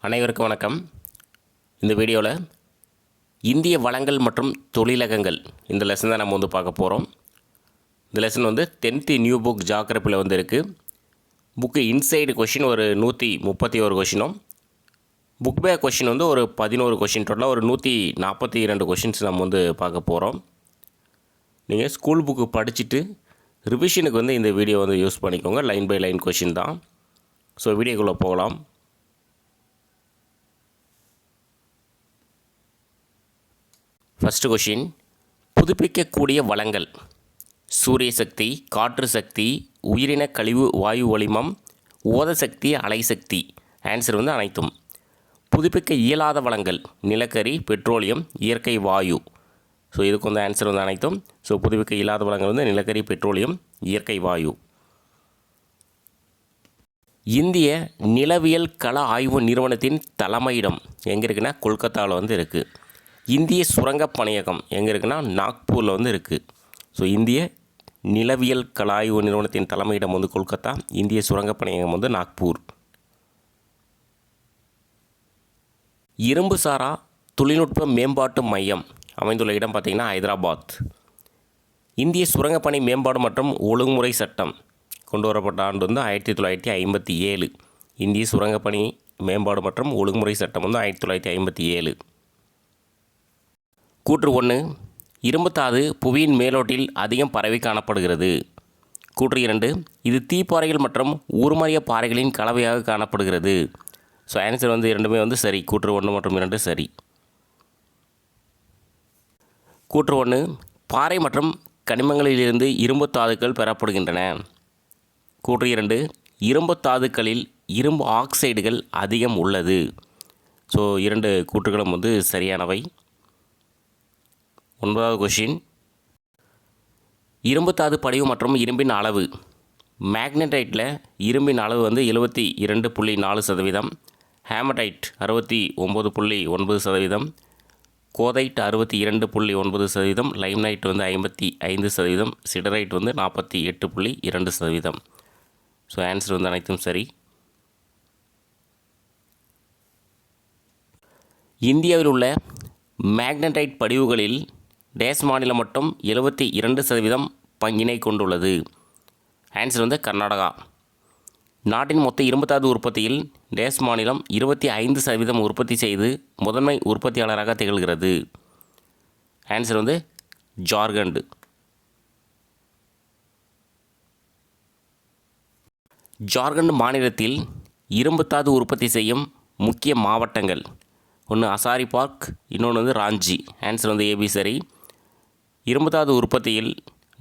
அனைவருக்கும் வணக்கம். இந்த வீடியோவில் இந்திய வளங்கள் மற்றும் தொழிலகங்கள் இந்த லெசன் தான் நம்ம பார்க்க போகிறோம். இந்த லெசன் 10th நியூ புக் ஜாகிரபியில் இருக்குது. புக்கு இன்சைடு கொஷின் ஒரு 131 கொஷினும், புக் பேக் கொஷின் ஒரு 11 கொஷின், டோட்டலாக ஒரு 142 கொஷின்ஸ் நம்ம பார்க்க போகிறோம். நீங்கள் ஸ்கூல் புக்கு படிச்சுட்டு ரிவிஷனுக்கு இந்த வீடியோ யூஸ் பண்ணிக்கோங்க. லைன் பை லைன் கொஷின் தான். ஸோ வீடியோக்குள்ளே போகலாம். ஃபஸ்ட்டு கொஷின், புதுப்பிக்கக்கூடிய வளங்கள் சூரிய சக்தி, காற்று சக்தி, உயிரின கழிவு வாயு வளிமம், ஓத சக்தி, அலை சக்தி. ஆன்சர் அனைத்தும். புதுப்பிக்க இயலாத வளங்கள் நிலக்கரி, பெட்ரோலியம், இயற்கை வாயு. ஸோ இதுக்கு ஆன்சர் அனைத்தும். ஸோ புதுப்பிக்க இயலாத வளங்கள் நிலக்கரி, பெட்ரோலியம், இயற்கை வாயு. இந்திய நிலவியல் கள ஆய்வு நிறுவனத்தின் தலைமையிடம் எங்கே இருக்குன்னா கொல்கத்தாவில் இருக்குது. இந்திய சுரங்கப் பணியகம் எங்கே இருக்குன்னா நாக்பூரில் இருக்குது. ஸோ இந்திய நிலவியல் கள ஆய்வு நிறுவனத்தின் தலைமையிடம் கொல்கத்தா, இந்திய சுரங்கப் பணியகம் நாக்பூர். இரும்பு சாரா தொழில்நுட்ப மேம்பாட்டு மையம் அமைந்துள்ள இடம் பார்த்திங்கன்னா ஹைதராபாத். இந்திய சுரங்கப்பணி மேம்பாடு மற்றும் ஒழுங்குமுறை சட்டம் கொண்டு வரப்பட்ட ஆண்டு 1957. இந்திய சுரங்கப்பணி மேம்பாடு மற்றும் ஒழுங்குமுறை சட்டம் 1957. கூற்று 1, இரும்புத்தாது புவியின் மேலோட்டில் அதிகம் பரவி காணப்படுகிறது. கூற்று 2, இது தீப்பாறைகள் மற்றும் ஊர்மறிய பாறைகளின் கலவையாக காணப்படுகிறது. ஸோ ஆன்சர் இரண்டுமே சரி. கூற்று 1 மற்றும் 2 சரி. கூற்று 1, பாறை மற்றும் கனிமங்களிலிருந்து இரும்பு தாதுக்கள் பெறப்படுகின்றன. கூற்று 2, இரும்பு தாதுக்களில் இரும்பு ஆக்சைடுகள் அதிகம் உள்ளது. ஸோ இரண்டு கூற்றுகளும் சரியானவை. 9வது கொஷின், இரும்பு தாது படிவு மற்றும் இரும்பின் அளவு. மேக்னடைட்டில் இரும்பின் அளவு 72.4%, ஹேமடைட் 69.9%, கோதைட் 62.9%, லைம்னைட் 55%, சிடரைட் 48.2%. ஸோ ஆன்சர் அனைத்தும் சரி. இந்தியாவில் உள்ள மேக்னடைட் படிவுகளில் டேஸ் மாநிலம் மட்டும் 72% பங்கினை கொண்டுள்ளது. ஆன்சர் கர்நாடகா. நாட்டின் மொத்த இரும்புத்தாது உற்பத்தியில் டேஸ் மாநிலம் 25% உற்பத்தி செய்து முதன்மை உற்பத்தியாளராக திகழ்கிறது. ஆன்சர் ஜார்க்கண்ட். ஜார்க்கண்ட் மாநிலத்தில் இரும்புத்தாது உற்பத்தி செய்யும் முக்கிய மாவட்டங்கள் ஒன்று ஹசாரிபாக், இன்னொன்று ராஞ்சி. ஆன்சர் ஏபி சரி. இரும்புத்தாது உற்பத்தியில்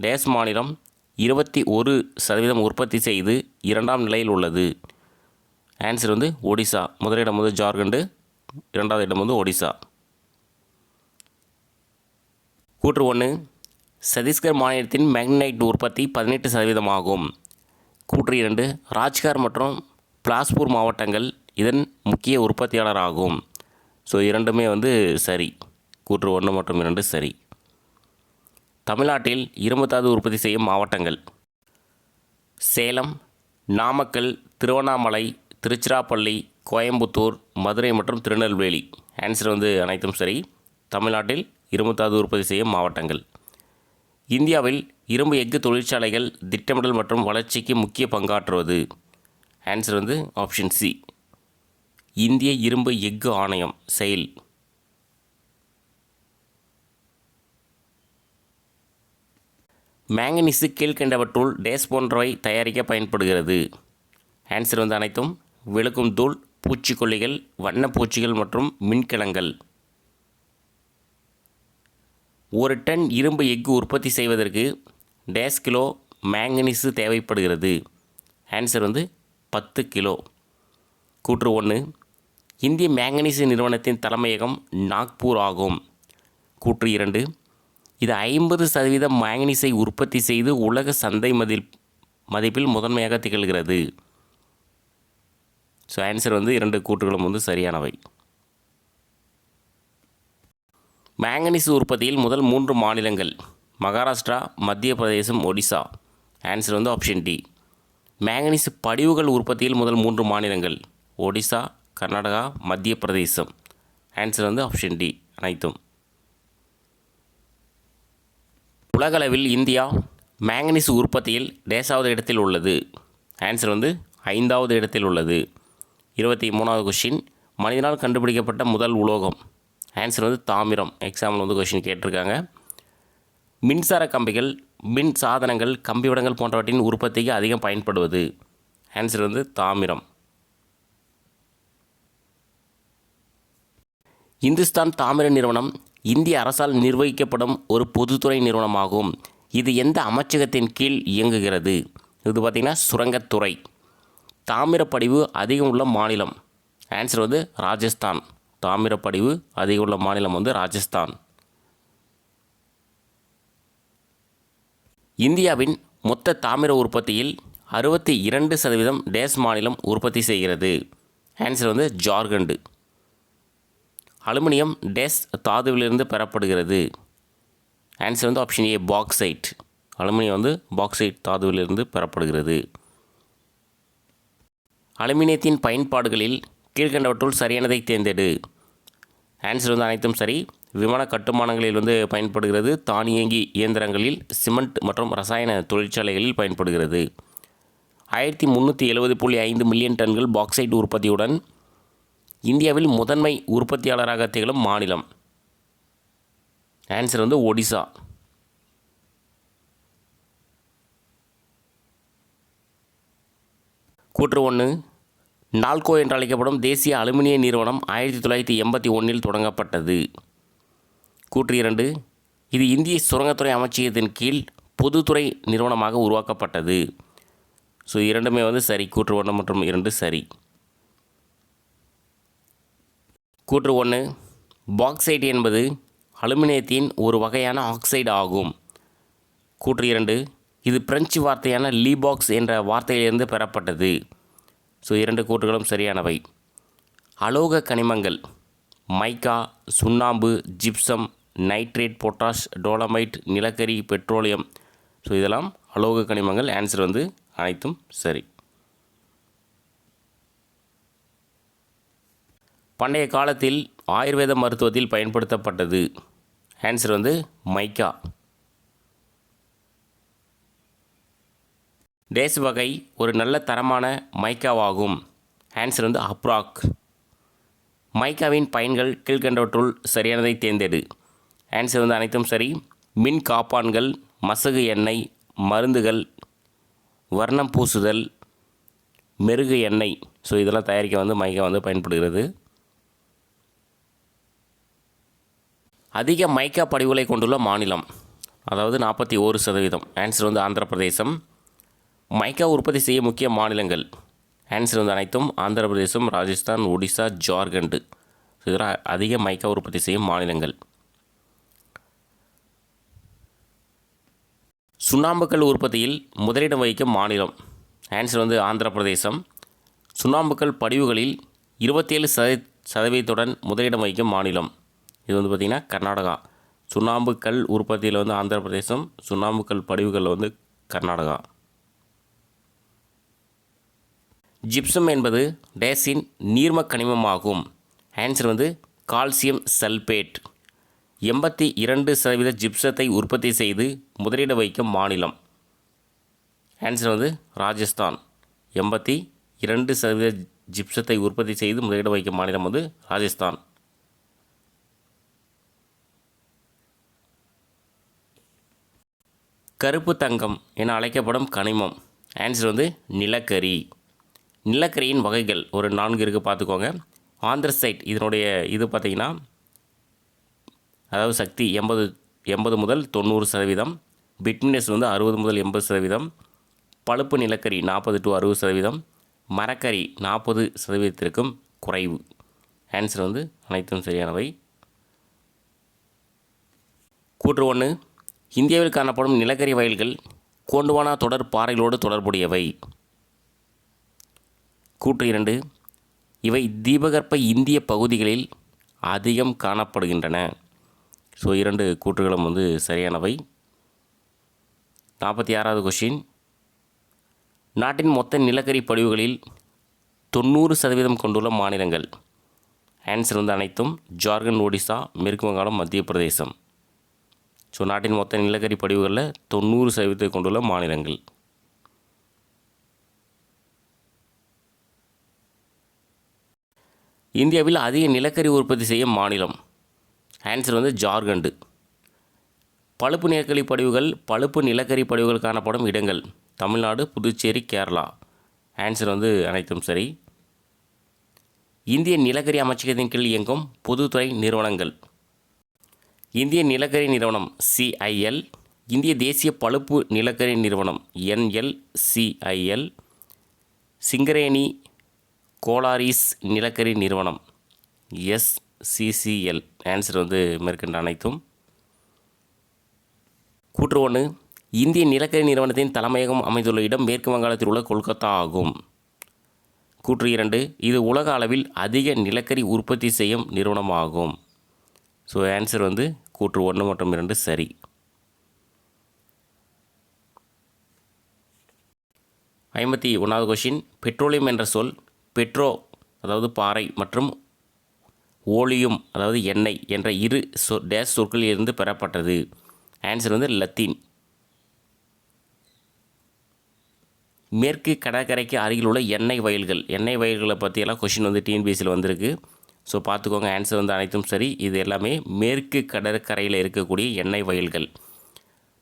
டேஸ் மாநிலம் 21% உற்பத்தி செய்து 2ஆம் நிலையில் உள்ளது. ஆன்சர் ஒடிசா. முதலிடம் ஜார்க்கண்டு, 2வது இடம் ஒடிசா. கூற்று 1, சத்தீஸ்கர் மாநிலத்தின் மேக்னைட் உற்பத்தி 18% ஆகும். கூற்று 2, ராஜ்கார் மற்றும் பிலாஸ்பூர் மாவட்டங்கள் இதன் முக்கிய உற்பத்தியாளராகும். ஸோ இரண்டுமே சரி. கூற்று 1 மற்றும் 2 சரி. தமிழ்நாட்டில் இரும்புத்தாது உற்பத்தி செய்யும் மாவட்டங்கள் சேலம், நாமக்கல், திருவண்ணாமலை, திருச்சிராப்பள்ளி, கோயம்புத்தூர், மதுரை மற்றும் திருநெல்வேலி. ஆன்சர் அனைத்தும் சரி. தமிழ்நாட்டில் இரும்புத்தாது உற்பத்தி செய்யும் மாவட்டங்கள். இந்தியாவில் இரும்பு எஃகு தொழிற்சாலைகள் திட்டமிடல் மற்றும் வளர்ச்சிக்கு முக்கிய பங்காற்றுவது. ஆன்சர் ஆப்ஷன் சி, இந்திய இரும்பு எஃகு ஆணையம் செயல். மேங்கனீசு கீழ்கண்டவற்றுள் டேஸ் போன்றவை தயாரிக்க பயன்படுகிறது. ஆன்சர் அனைத்தும் வெளுக்கும் தூள், பூச்சிக்கொல்லிகள், வண்ணப்பூச்சிகள் மற்றும் மின்கலங்கள். 1 டன் இரும்பு எஃகு உற்பத்தி செய்வதற்கு டேஸ் கிலோ மேங்கனீசு தேவைப்படுகிறது. Answer 10 kilo. கூற்று 1, இந்திய மேங்கனீசு நிறுவனத்தின் தலைமையகம் நாக்பூர் ஆகும். கூற்று 2, இது 50% மேங்கனீஸை உற்பத்தி செய்து உலக சந்தை மதிப்பில் முதன்மையாக திகழ்கிறது. ஸோ ஆன்சர் இரண்டு கூற்றுகளும் சரியானவை. மேங்கனீசு உற்பத்தியில் முதல் 3 மாநிலங்கள் Maharashtra, Madhya Pradesh, Odisha. Answer option D. Manganese படிவுகள் உற்பத்தியில் முதல் 3 மாநிலங்கள் ஒடிசா, கர்நாடகா, மத்திய பிரதேசம். ஆன்சர் வந்து ஆப்ஷன் டி அனைத்தும். உலகளவில் இந்தியா மேங்கனீஸ் உற்பத்தியில் டேஸாவது இடத்தில் உள்ளது. ஆன்சர் வந்து 5வது இடத்தில் உள்ளது. 23வது கொஷின், மனிதனால் கண்டுபிடிக்கப்பட்ட முதல் உலோகம். ஆன்சர் வந்து தாமிரம். எக்ஸாம்பிள் வந்து கொஷின் கேட்டிருக்காங்க. மின்சார கம்பிகள், மின் சாதனங்கள், கம்பிவடங்கள் போன்றவற்றின் உற்பத்திக்கு அதிகம் பயன்படுவது. ஆன்சர் வந்து தாமிரம். இந்துஸ்தான் தாமிர நிறுவனம் இந்திய அரசால் நிர்வகிக்கப்படும் ஒரு பொதுத்துறை நிறுவனமாகும். இது எந்த அமைச்சகத்தின் கீழ் இயங்குகிறது? இது பார்த்திங்கன்னா சுரங்கத்துறை. தாமிரப்படிவு அதிகம் உள்ள மாநிலம். ஆன்சர் வந்து ராஜஸ்தான். தாமிரப்படிவு அதிகம் உள்ள மாநிலம் வந்து ராஜஸ்தான். இந்தியாவின் மொத்த தாமிர உற்பத்தியில் 62% டேஸ் மாநிலம் உற்பத்தி செய்கிறது. ஆன்சர் வந்து ஜார்க்கண்டு. அலுமினியம் டேஸ் தாதுவிலிருந்து பெறப்படுகிறது. ஆன்சர் வந்து ஆப்ஷன் ஏ பாக்சைட். அலுமினியம் வந்து பாக்சைட் தாதுவிலிருந்து பெறப்படுகிறது. அலுமினியத்தின் பயன்பாடுகளில் கீழ்கண்டவற்றுள் சரியானதை தேர்ந்தெடு. ஆன்சர் வந்து அனைத்தும் சரி. விமான கட்டுமானங்களில் வந்து பயன்படுகிறது. தானியங்கி இயந்திரங்களில், சிமெண்ட் மற்றும் ரசாயன தொழிற்சாலைகளில் பயன்படுகிறது. 1370.5 மில்லியன் டன்கள் பாக்சைட் உற்பத்தியுடன் இந்தியாவில் முதன்மை உற்பத்தியாளராக திகழும் மாநிலம். ஆன்சர் வந்து ஒடிசா. கூற்று 1, நால்கோ என்று அழைக்கப்படும் தேசிய அலுமினிய நிறுவனம் 1981 தொடங்கப்பட்டது. கூற்று 2, இது இந்திய சுரங்கத்துறை அமைச்சகத்தின் கீழ் பொதுத்துறை நிறுவனமாக உருவாக்கப்பட்டது. ஸோ இரண்டுமே வந்து சரி. கூற்று 1 மற்றும் 2 சரி. கூற்று 1, பாக்சைட் என்பது அலுமினியத்தின் ஒரு வகையான ஆக்சைடு ஆகும். கூற்று 2, இது பிரெஞ்சு வார்த்தையான லீபாக்ஸ் என்ற வார்த்தையிலிருந்து பெறப்பட்டது. ஸோ 2 கூற்றுகளும் சரியானவை. அலோக கனிமங்கள் மைக்கா, சுண்ணாம்பு, ஜிப்சம், நைட்ரேட், பொட்டாஷ், டோலமைட், நிலக்கரி, பெட்ரோலியம். ஸோ இதெல்லாம் அலோக கனிமங்கள். ஆன்சர் வந்து அனைத்தும் சரி. பண்டைய காலத்தில் ஆயுர்வேத மருத்துவத்தில் பயன்படுத்தப்பட்டது. ஆன்சர் வந்து மைக்கா. டேஸ் வகை ஒரு நல்ல தரமான மைக்காவாகும். ஆன்சர் வந்து அப்ராக். மைக்காவின் பயன்கள் கீழ்கண்டவற்றுள் சரியானதை தேர்ந்தெடு. ஆன்சர் வந்து அனைத்தும் சரி. மின் காப்பான்கள், மசகு எண்ணெய், மருந்துகள், வர்ணம் பூசுதல், மெருகு எண்ணெய். ஸோ இதெல்லாம் தயாரிக்க வந்து மைக்கா வந்து பயன்படுகிறது. அதிக மைக்கா படிவுகளை கொண்டுள்ள மாநிலம், அதாவது 41%. ஆன்சர் வந்து ஆந்திர பிரதேசம். மைக்கா உற்பத்தி செய்ய முக்கிய மாநிலங்கள். ஆன்சர் வந்து அனைத்தும் ஆந்திர பிரதேசம், ராஜஸ்தான், ஒடிசா, ஜார்க்கண்டு. இதெல்லாம் அதிக மைக்கா உற்பத்தி செய்யும் மாநிலங்கள். சுண்ணாம்புக்கல் உற்பத்தியில் முதலிடம் வகிக்கும் மாநிலம். ஆன்சர் வந்து ஆந்திர பிரதேசம். சுண்ணாம்புக்கல் படிவுகளில் 27% முதலிடம் வகிக்கும் மாநிலம். இது வந்து பார்த்திங்கன்னா கர்நாடகா. சுண்ணாம்புக்கல் உற்பத்தியில் வந்து ஆந்திர பிரதேசம், சுண்ணாம்புக்கல் படிவுகளில் வந்து கர்நாடகா. ஜிப்சம் என்பது டேஸின் நீர்ம கனிமமாகும். ஆன்சர் வந்து கால்சியம் சல்பேட். 82% ஜிப்சத்தை உற்பத்தி செய்து முதலிட வைக்கும் மாநிலம். ஆன்சர் வந்து ராஜஸ்தான். 82% ஜிப்சத்தை உற்பத்தி செய்து முதலிட வைக்கும் மாநிலம் வந்து ராஜஸ்தான். கருப்பு தங்கம் என அழைக்கப்படும் கனிமம். ஆன்சர் வந்து நிலக்கரி. நிலக்கரியின் வகைகள் ஒரு 4 இருக்குது, பார்த்துக்கோங்க. ஆந்திரசைட் இதனுடைய இது பார்த்திங்கன்னா, அதாவது சக்தி 80 முதல் 90%. பிட்மினஸ் வந்து 60 முதல் 80%. பழுப்பு நிலக்கரி 40 to 60%. மரக்கரி 40%க்கும் குறைவு. ஆன்சர் வந்து அனைத்தும் சரியானவை. கூற்று 1, இந்தியாவில் காணப்படும் நிலக்கரி வயல்கள் கோண்டுவானா தொடர் பாறைகளோடு தொடர்புடையவை. கூற்று 2, இவை தீபகற்ப இந்திய பகுதிகளில் அதிகம் காணப்படுகின்றன. ஸோ 2 கூற்றுகளும் வந்து சரியானவை. 46வது கொஷின், நாட்டின் மொத்த நிலக்கரி படிவுகளில் 90% கொண்டுள்ள மாநிலங்கள். ஆன்சர் வந்து அனைத்தும் ஜார்க்கண்ட், ஒடிசா, மேற்கு வங்காளம், மத்திய பிரதேசம். ஸோ நாட்டின் மொத்த நிலக்கரி படிவுகளில் 90% கொண்டுள்ள மாநிலங்கள். இந்தியாவில் அதிக நிலக்கரி உற்பத்தி செய்யும் மாநிலம். ஆன்சர் வந்து ஜார்க்கண்டு. பழுப்பு நிலக்கரி படிவுகள் காணப்படும் இடங்கள். தமிழ்நாடு, புதுச்சேரி, கேரளா. ஆன்சர் வந்து அனைத்தும் சரி. இந்திய நிலக்கரி அமைச்சகத்தின் கீழ் இயங்கும் பொதுத்துறை நிறுவனங்கள். இந்திய நிலக்கரி நிறுவனம் CIL, இந்திய தேசிய பழுப்பு நிலக்கரி நிறுவனம் NLCIL, சிங்கரேணி கோலாரிஸ் நிலக்கரி நிறுவனம் SCCL. ஆன்சர் வந்து மேற்கண்ட அனைத்தும். கூற்று 1, இந்திய நிலக்கரி நிறுவனத்தின் தலைமையகம் அமைந்துள்ள இடம் மேற்கு வங்காளத்தில் உள்ள கொல்கத்தா ஆகும். கூற்று 2, இது உலக அளவில் அதிக நிலக்கரி உற்பத்தி செய்யும் நிறுவனமாகும். ஸோ ஆன்சர் வந்து கூற்று 1 மற்றும் 2 சரி. 51வது கொஷின். பெட்ரோலியம் என்ற சொல் பெட்ரோ அதாவது பாறை மற்றும் ஓலியும் அதாவது எண்ணெய் என்ற இரு டேஸ் சொற்களில் இருந்து பெறப்பட்டது. ஆன்சர் வந்து லத்தீன். மேற்கு கடற்கரைக்கு அருகில் உள்ள எண்ணெய் வயல்களை பற்றியெல்லாம் கொஷின் வந்து TNPSCயில் வந்திருக்கு. ஸோ பார்த்துக்கோங்க. ஆன்சர் வந்து அனைத்தும் சரி. இது எல்லாமே மேற்கு கடற்கரையில் இருக்கக்கூடிய எண்ணெய் வயல்கள்.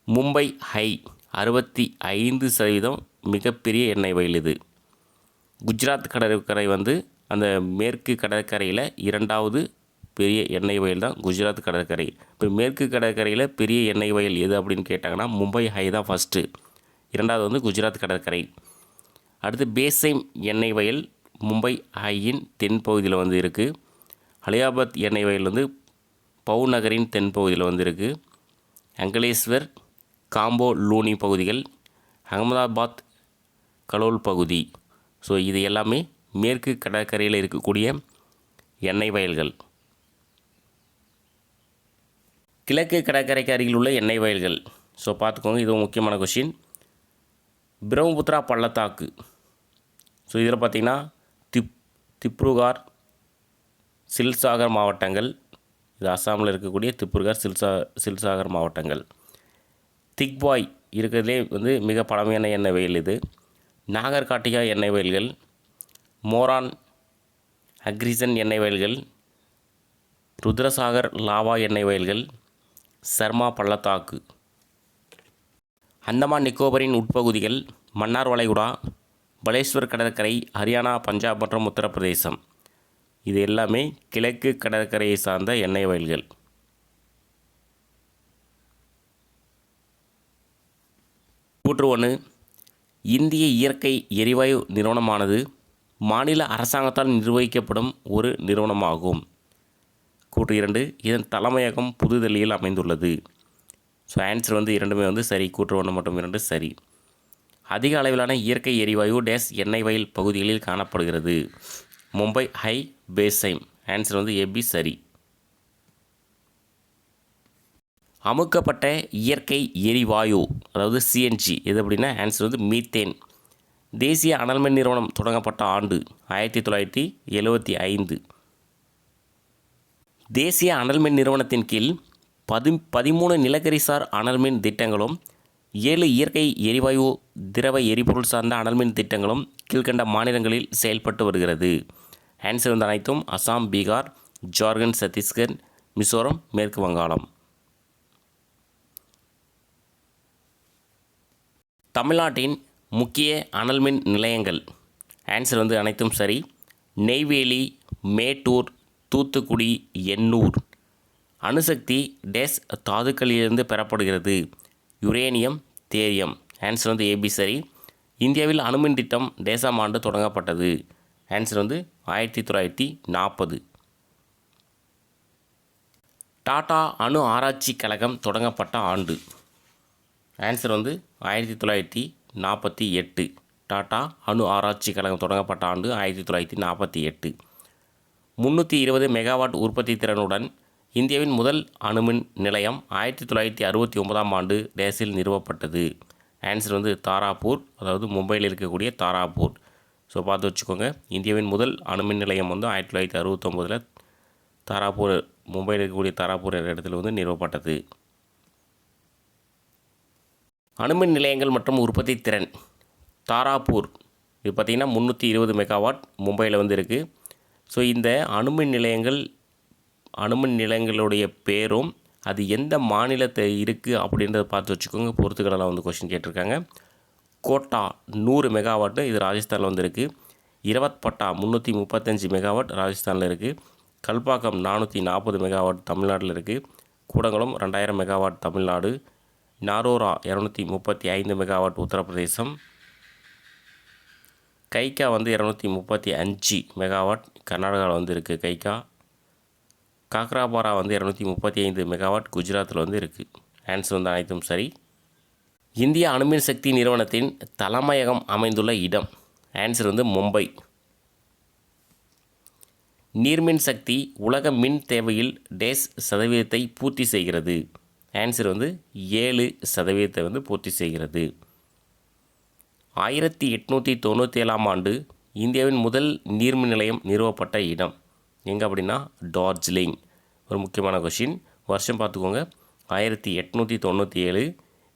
மும்பை ஹை 65% மிகப்பெரிய எண்ணெய் வயல் இது. குஜராத் கடற்கரை வந்து அந்த மேற்கு கடற்கரையில் 2வது பெரிய எண்ணெய் வயல் தான் குஜராத் கடற்கரை. இப்போ மேற்கு கடற்கரையில் பெரிய எண்ணெய் வயல் எது அப்படின்னு கேட்டாங்கன்னா மும்பை ஹை தான் ஃபஸ்ட்டு. 2வது வந்து குஜராத் கடற்கரை. அடுத்து பேசைம் எண்ணெய் வயல் மும்பை ஹையின் தென்பகுதியில் வந்து இருக்குது. அலியாபாத் எண்ணெய் வயல் வந்து பவு நகரின் தென்பகுதியில் வந்து இருக்குது. அங்கலேஸ்வர், காம்போ லூனி பகுதிகள், அகமதாபாத் கலோல் பகுதி. ஸோ இது எல்லாமே மேற்கு கடற்கரையில் இருக்கக்கூடிய எண்ணெய் வயல்கள். கிழக்கு கடற்கரைக்கு அருகில் உள்ள எண்ணெய் வயல்கள். ஸோ பார்த்துக்கோங்க, இது முக்கியமான கொஷின். பிரம்மபுத்திரா பள்ளத்தாக்கு. ஸோ இதில் பார்த்திங்கன்னா திப்ருகார், சில்சாகர் மாவட்டங்கள். இது அஸ்ஸாமில் இருக்கக்கூடிய திப்ருகார், சில்சாகர் மாவட்டங்கள். திக்பாய் இருக்கிறதுலே வந்து மிக பழமையான எண்ணெய் வயல் இது. நாகர்காட்டிகா எண்ணெய் வயல்கள், மோரான் அக்ரிசன் எண்ணெய் வயல்கள், ருத்ரசாகர் லாவா எண்ணெய் வயல்கள், சர்மா பள்ளத்தாக்கு. அந்தமான் நிக்கோபரின் உட்பகுதிகள், மன்னார் வளைகுடா, பலேஸ்வர் கடற்கரை, ஹரியானா, பஞ்சாப் மற்றும் உத்தரப்பிரதேசம். இது எல்லாமே கிழக்கு கடற்கரையை சார்ந்த எண்ணெய் வயல்கள். கூற்று 1, இந்திய இயற்கை எரிவாயு நிறுவனமானது மாநில அரசாங்கத்தால் நிர்வகிக்கப்படும் ஒரு நிறுவனமாகும். கூற்று 2, இதன் தலைமையகம் புதுதில்லியில் அமைந்துள்ளது. ஸோ ஆன்சர் வந்து இரண்டுமே வந்து சரி. கூற்று 1 மற்றும் 2 சரி. அதிக அளவிலான இயற்கை எரிவாயு டேஸ் எண்ணெய் வயல் பகுதிகளில் காணப்படுகிறது. மும்பை ஹை, பேசைம். ஆன்சர் வந்து AB சரி. அமுக்கப்பட்ட இயற்கை எரிவாயு அதாவது CNG எது அப்படின்னா ஆன்சர் வந்து மீத்தேன். தேசிய அனல்மின் நிறுவனம் தொடங்கப்பட்ட ஆண்டு 1975. தேசிய அனல்மின் நிறுவனத்தின் கீழ் 13 நிலக்கரிசார் அனல்மின் திட்டங்களும் 7 இயற்கை எரிவாயு திரவ எரிபொருள் சார்ந்த அனல்மின் திட்டங்களும் கீழ்கண்ட மாநிலங்களில் செயல்பட்டு வருகிறது. ஆன்சர் வந்து அனைத்தும் அசாம், பீகார், ஜார்க்கண்ட், சத்தீஸ்கர், மிசோரம், மேற்கு வங்காளம். தமிழ்நாட்டின் முக்கிய அனல்மின் நிலையங்கள். ஆன்சர் வந்து அனைத்தும் சரி. நெய்வேலி, மேட்டூர், தூத்துக்குடி, எண்ணூர். அணுசக்தி டேஸ் தாதுக்களிலிருந்து பெறப்படுகிறது. யுரேனியம், தேரியம். ஆன்சர் வந்து AB சரி. இந்தியாவில் அணுமின் திட்டம் டேசாம் ஆண்டு தொடங்கப்பட்டது. ஆன்சர் வந்து 1940. டாடா அணு ஆராய்ச்சி கழகம் தொடங்கப்பட்ட ஆண்டு. ஆன்சர் வந்து 1948. டாடா அணு ஆராய்ச்சி கழகம் தொடங்கப்பட்ட ஆண்டு 1948. 320 மெகாவாட் உற்பத்தி திறனுடன் இந்தியாவின் முதல் அணுமின் நிலையம் 1969ஆம் ஆண்டு டேஸில் நிறுவப்பட்டது. ஆன்சர் வந்து தாராப்பூர், அதாவது மும்பையில் இருக்கக்கூடிய தாராப்பூர். ஸோ பார்த்து வச்சுக்கோங்க. இந்தியாவின் முதல் அணுமின் நிலையம் வந்து 1969 தாராப்பூர், மும்பையில் இருக்கக்கூடிய தாராப்பூர் என்ற இடத்துல வந்து நிறுவப்பட்டது. அணுமின் நிலையங்கள் மற்றும் உற்பத்தி திறன். தாராப்பூர் இது பார்த்திங்கன்னா 320 மெகாவாட் மும்பையில் வந்து இருக்குது. ஸோ இந்த அணுமின் நிலையங்களுடைய பேரும் அது எந்த மாநிலத்தில் இருக்குது அப்படின்றத பார்த்து வச்சுக்கோங்க. பொறுத்துக்கடலாம் வந்து கொஸ்டின் கேட்டிருக்காங்க. கோட்டா 100 மெகாவாட்டு, இது ராஜஸ்தானில் வந்து இருக்குது. இரவத்பட்டா 335 மெகாவாட் ராஜஸ்தானில் இருக்குது. கல்பாக்கம் 440 மெகாவாட் தமிழ்நாட்டில் இருக்குது. கூடங்குளம் 2000 மெகாவாட் தமிழ்நாடு. நாரோரா 235 மெகாவாட் உத்தரப்பிரதேசம். கைக்கா வந்து 235 மெகாவாட் கர்நாடகாவில் வந்து இருக்குது கைக்கா. காக்ராபாரா வந்து 235 மெகாவாட் குஜராத்தில் வந்து இருக்குது. ஆன்சர் வந்து அனைத்தும் சரி. இந்திய அணுமின் சக்தி நிறுவனத்தின் தலைமையகம் அமைந்துள்ள இடம். ஆன்சர் வந்து மும்பை. நீர்மின் சக்தி உலக மின் தேவையில் டேஸ் சதவீதத்தை பூர்த்தி செய்கிறது. ஆன்சர் வந்து 7% வந்து பூர்த்தி செய்கிறது. 1897ஆம் ஆண்டு இந்தியாவின் முதல் நீர்மின் நிலையம் நிறுவப்பட்ட இடம் எங்கே அப்படின்னா டார்ஜிலிங். ஒரு முக்கியமான கொஷின், வருஷம் பார்த்துக்கோங்க. 1897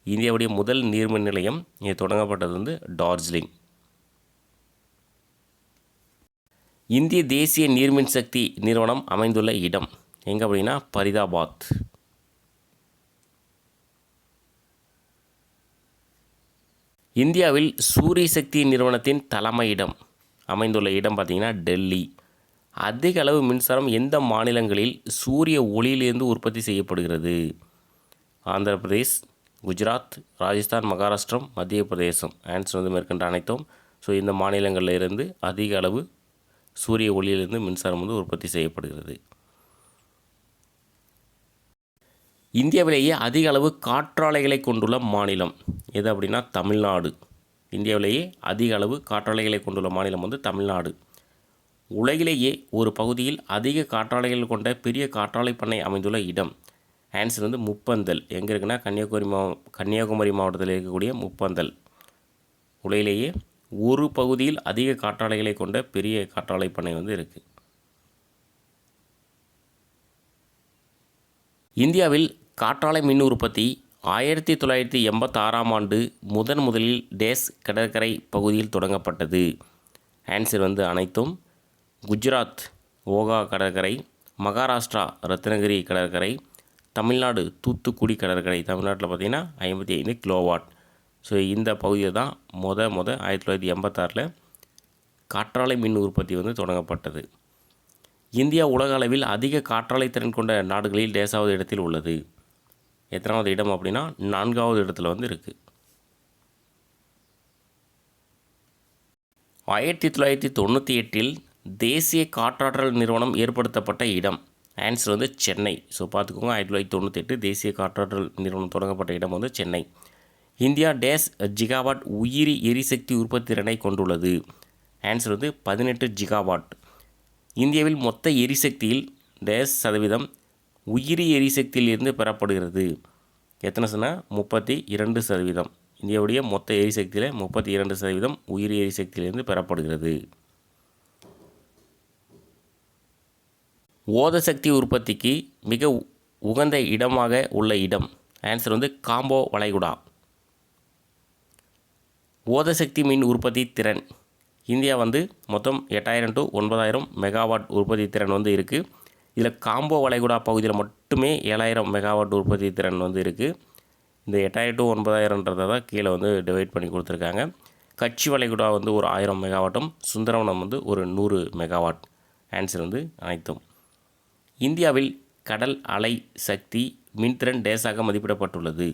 இந்தியாவுடைய முதல் நீர்மின் நிலையம் இது தொடங்கப்பட்டது வந்து டார்ஜிலிங். இந்திய தேசிய நீர்மின் சக்தி நிறுவனம் அமைந்துள்ள இடம் எங்கே அப்படின்னா பரிதாபாத். இந்தியாவில் சூரிய சக்தி நிறுவனத்தின் தலைமையிடம் அமைந்துள்ள இடம் பார்த்திங்கன்னா டெல்லி. அதிக அளவு மின்சாரம் எந்த மாநிலங்களில் சூரிய ஒளியிலிருந்து உற்பத்தி செய்யப்படுகிறது? ஆந்திர பிரதேஷ், குஜராத், ராஜஸ்தான், மகாராஷ்டிரம், மத்திய பிரதேசம். ஆன்சர் வந்து மேற்கண்ட அனைத்தும். ஸோ இந்த மாநிலங்களில் இருந்து அதிக அளவு சூரிய ஒளியிலிருந்து மின்சாரம் வந்து உற்பத்தி செய்யப்படுகிறது. இந்தியாவிலேயே அதிக அளவு காற்றாலைகளை கொண்டுள்ள மாநிலம் எது அப்படின்னா தமிழ்நாடு. இந்தியாவிலேயே அதிக அளவு காற்றாலைகளை கொண்டுள்ள மாநிலம் வந்து தமிழ்நாடு. உலகிலேயே ஒரு பகுதியில் அதிக காற்றாலைகள் கொண்ட பெரிய காற்றாலை பண்ணை அமைந்துள்ள இடம். ஆன்சர் வந்து முப்பந்தல். எங்கே இருக்குன்னா கன்னியாகுமரி மாவட்டத்தில் இருக்கக்கூடிய முப்பந்தல். உலகிலேயே ஒரு பகுதியில் அதிக காற்றாலைகளை கொண்ட பெரிய காற்றாலை பண்ணை வந்து இருக்குது. இந்தியாவில் காற்றாலை மின் உற்பத்தி 1986ஆம் ஆண்டு முதலில் டேஸ் கடற்கரை பகுதியில் தொடங்கப்பட்டது. ஆன்சர் வந்து அனைத்தும். குஜராத் ஓகா கடற்கரை, மகாராஷ்டிரா ரத்னகிரி கடற்கரை, தமிழ்நாடு தூத்துக்குடி கடற்கரை. தமிழ்நாட்டில் பார்த்திங்கன்னா 55 கிலோவாட். ஸோ இந்த பகுதியில் தான் 1986 காற்றாலை மின் உற்பத்தி வந்து தொடங்கப்பட்டது. இந்தியா உலக அளவில் அதிக காற்றாலை திறன் கொண்ட நாடுகளில் டேசாவது இடத்தில் உள்ளது. எத்தனாவது இடம் அப்படின்னா 4வது இடத்துல வந்து இருக்குது. 1998 தேசிய காற்றாற்றல் நிறுவனம் ஏற்படுத்தப்பட்ட இடம். ஆன்சர் வந்து சென்னை. ஸோ பார்த்துக்கோங்க, 1998 தேசிய காற்றாற்றல் நிறுவனம் தொடங்கப்பட்ட இடம் வந்து சென்னை. இந்தியா டேஸ் ஜிகாவாட் உயிரி எரிசக்தி உற்பத்தி திறனை கொண்டுள்ளது. ஆன்சர் வந்து 18 ஜிகாவாட். இந்தியாவில் மொத்த எரிசக்தியில் டேஸ் சதவீதம் உயிரி எரிசக்தியிலிருந்து பெறப்படுகிறது. எத்தனை சொன்னால் 32%. இந்தியாவுடைய மொத்த எரிசக்தியில் 32% உயிரி எரிசக்தியிலிருந்து பெறப்படுகிறது. ஓத சக்தி உற்பத்திக்கு மிக உகந்த இடமாக உள்ள இடம். ஆன்சர் வந்து காம்போ வளைகுடா. ஓத சக்தி மின் உற்பத்தி திறன் இந்தியா வந்து மொத்தம் 8000 to 9000 மெகாவாட் உற்பத்தி திறன் வந்து இருக்குது. இதில் காம்போ வளைகுடா பகுதியில் மட்டுமே 7000 மெகாவாட் உற்பத்தி திறன் வந்து இருக்குது. இந்த 8000 to 9000ன்றதை தான் கீழே வந்து டிவைட் பண்ணி கொடுத்துருக்காங்க. கட்சி வளைகுடா வந்து ஒரு 1000 மெகாவாட்டும், சுந்தரவனம் வந்து ஒரு 100 மெகாவாட். ஆன்சர் வந்து அனைத்தும். இந்தியாவில் கடல் அலை சக்தி மின்திறன் டேஸாக மதிப்பிடப்பட்டுள்ளது.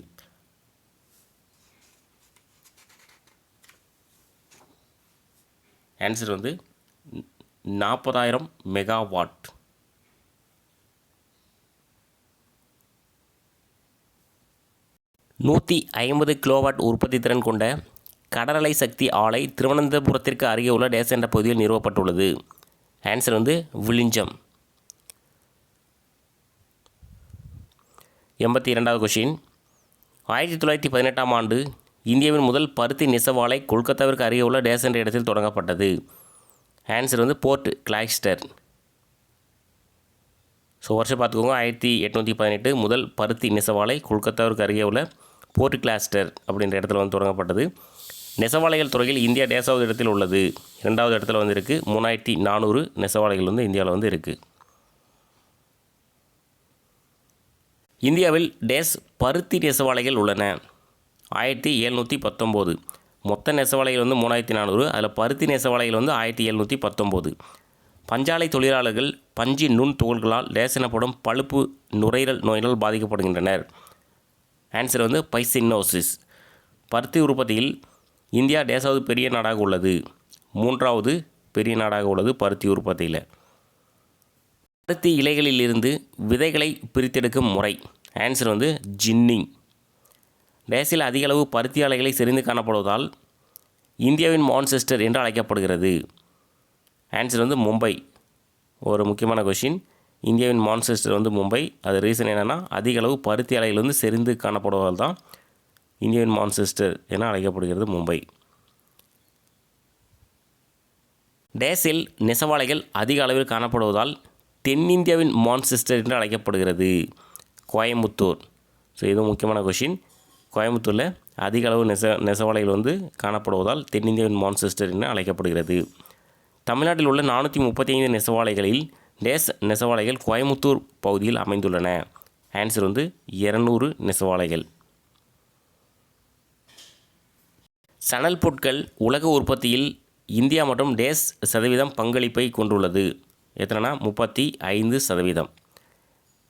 ஆன்சர் வந்து 40000 மெகாவாட். நூற்றி 50 கிலோவாட் உற்பத்தி திறன் கொண்ட கடலலை சக்தி ஆலை திருவனந்தபுரத்திற்கு அருகே உள்ள டேஸ் என்ற பகுதியில் நிறுவப்பட்டுள்ளது. ஆன்சர் வந்து விழிஞ்சம். 82வது கொஷின். 1918ஆம் ஆண்டு இந்தியாவின் முதல் பருத்தி நெசவாலை கொல்கத்தாவிற்கு அருகே உள்ள டேஸ் என்ற இடத்தில் தொடங்கப்பட்டது. ஆன்சர் வந்து போர்ட் கிளாய்ஸ்டர். ஸோ வருஷம் பார்த்துக்கோங்க, 1818 முதல் பருத்தி நெசவாலை கொல்கத்தாவிற்கு அருகே உள்ள போர்ட் கிளாஸ்டர் அப்படின்ற இடத்துல வந்து தொடங்கப்பட்டது. நெசவாலைகள் துறையில் இந்தியா டேஸாவது இடத்தில் உள்ளது. 2வது இடத்துல வந்து இருக்குது. 3400 நெசவாலைகள் வந்து இந்தியாவில் வந்து இருக்குது. இந்தியாவில் டேஸ் பருத்தி நெசவாலைகள் உள்ளன. 1719. மொத்த நெசவாலைகள் வந்து 3400, அதில் பருத்தி நெசவாலைகள் வந்து 1719. பஞ்சாலை தொழிலாளர்கள் பஞ்சு நுண் துகள்களால் டேஸ் எனப்படும் பழுப்பு நுரையீரல் நோயினால் பாதிக்கப்படுகின்றனர். ஆன்சர் வந்து பைசினோசிஸ். பருத்தி உற்பத்தியில் இந்தியா டேஸாவது பெரிய நாடாக உள்ளது. 3வது பெரிய நாடாக உள்ளது பருத்தி உற்பத்தியில். பருத்தி இலைகளிலிருந்து விதைகளை பிரித்தெடுக்கும் முறை. ஆன்சர் வந்து ஜின்னிங். டேஸில் அதிகளவு பருத்தி ஆலைகளை செறிந்து காணப்படுவதால் இந்தியாவின் மான்செஸ்டர் என்று அழைக்கப்படுகிறது. ஆன்சர் வந்து மும்பை. ஒரு முக்கியமான கொஷின். இந்தியாவின் மான்செஸ்டர் வந்து மும்பை. அது ரீசன் என்னென்னா அதிக அளவு பருத்தி ஆலைகள் வந்து செறிந்து காணப்படுவதால் தான் இந்தியாவின் மான்செஸ்டர் என அழைக்கப்படுகிறது மும்பை. டேஸில் நெசவாலைகள் அதிக அளவில் காணப்படுவதால் தென்னிந்தியாவின் மான்செஸ்டர் என்று அழைக்கப்படுகிறது. கோயம்புத்தூர். ஸோ இது முக்கியமான கொஷின். கோயம்புத்தூரில் அதிக அளவு நெசவாலைகள் வந்து காணப்படுவதால் தென்னிந்தியாவின் மான்செஸ்டர் என அழைக்கப்படுகிறது. தமிழ்நாட்டில் உள்ள 435 நெசவாலைகளில் டேஸ் நெசவாலைகள் கோயம்புத்தூர் பகுதியில் அமைந்துள்ளன. ஆன்சர் வந்து 200 நெசவாலைகள். சணல் பொருட்கள் உலக உற்பத்தியில் இந்தியா மற்றும் டேஸ் சதவீதம் பங்களிப்பை கொண்டுள்ளது. எத்தனைனா 35%.